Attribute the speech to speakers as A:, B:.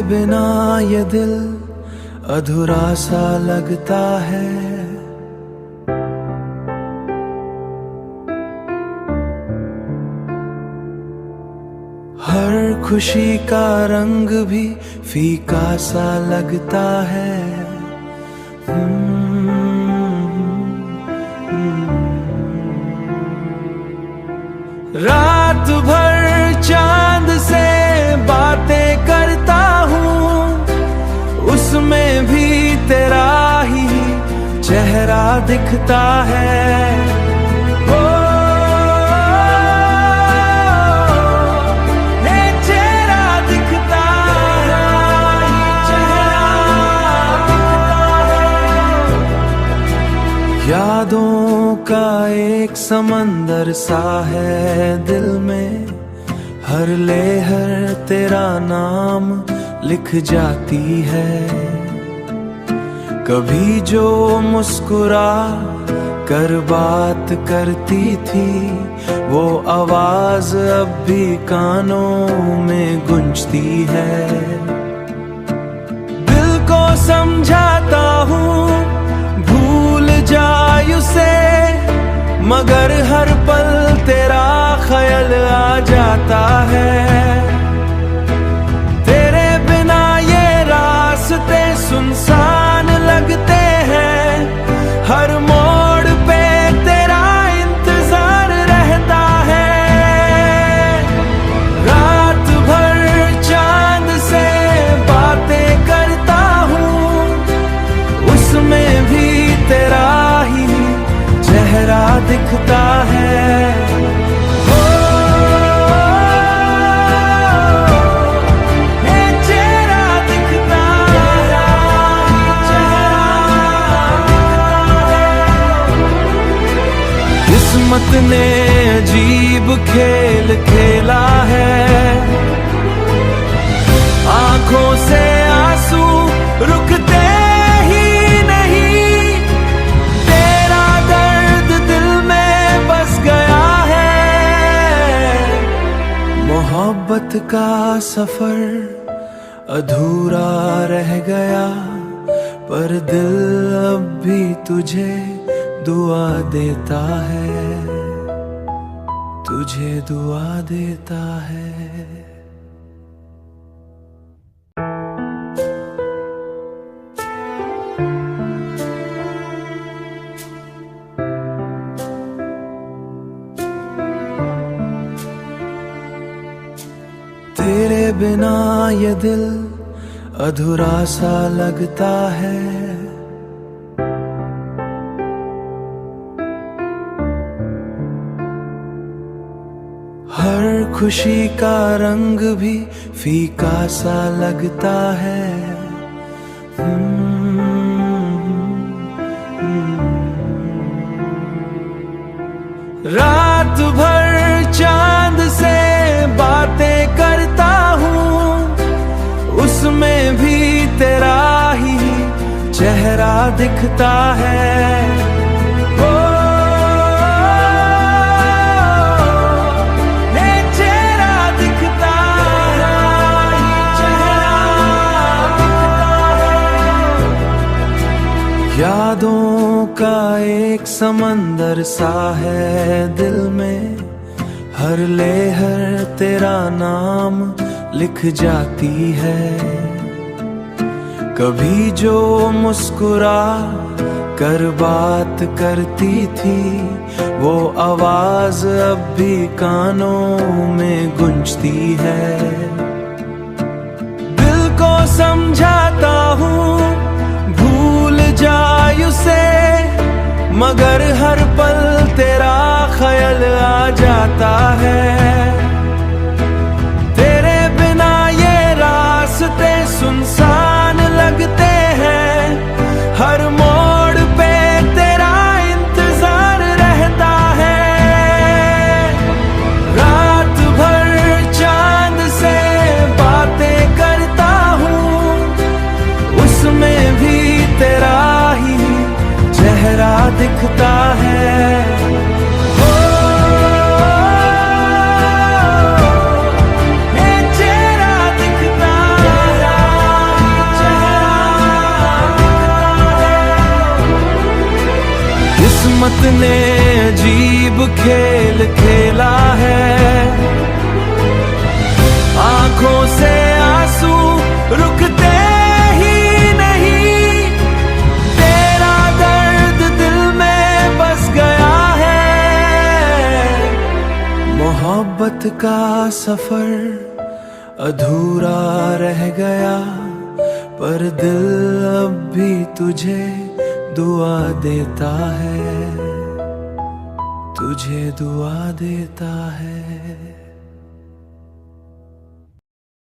A: बिना ये दिल अधूरा सा लगता है। हर खुशी का रंग भी फीका सा लगता है। रात भर चांद से बातें करता हूँ, उसमें भी तेरा ही चेहरा दिखता है। ओ ये चेहरा दिखता है, चेहरा दिखता है। यादों का एक समंदर सा है दिल में, हर लहर तेरा नाम लिख जाती है। कभी जो मुस्कुरा कर बात करती थी, वो आवाज अब भी कानों में गूंजती है। दिल को समझाता हूँ भूल जाए उसे, मगर हर पल तेरा ख्याल आ जाता है। तेरे बिना ये रास्ते सुनसान लगते हैं, हर मोड़ पे तेरा इंतजार रहता है। रात भर चांद से बातें करता हूँ, उसमें भी तेरा ही चेहरा दिखता है। ओ ये चेहरा दिखता है, चेहरा दिखता है। किस्मत ने अजीब खेल खेला है, आंखों से आंसू रुकते ही नहीं। तेरा दर्द दिल में बस गया है, मोहब्बत का सफर अधूरा रह गया, पर दिल अब भी तुझे दुआ देता है, तुझे दुआ देता है। तेरे बिना ये दिल अधूरा सा लगता है। हर खुशी का रंग भी फीका सा लगता है। रात भर चांद से बातें करता हूँ, उसमें भी तेरा ही चेहरा दिखता है। ओ ये चेहरा दिखता है, चेहरा दिखता है। यादों का एक समंदर सा है दिल में, हर लहर तेरा नाम लिख जाती है। कभी जो मुस्कुरा कर बात करती थी, वो आवाज अब भी कानों में गूंजती है। दिल को समझाता हूँ भूल जाए उसे, मगर हर पल तेरा ख्याल आ जाता है। तेरे बिना ये रास्ते सुनसान लगते हैं, हर मोड़ पे तेरा इंतजार रहता है। रात भर चांद से बातें करता हूँ, उसमें भी तेरा ही चेहरा दिखता है। ओ ये चेहरा दिखता है, किस्मत ने अजीब खेल खेला है। आंखों से आंसू रुकते ही नहीं, तेरा दर्द दिल में बस गया है। मोहब्बत का सफर अधूरा रह गया, पर दिल अब भी तुझे दुआ देता है, तुझे दुआ देता है।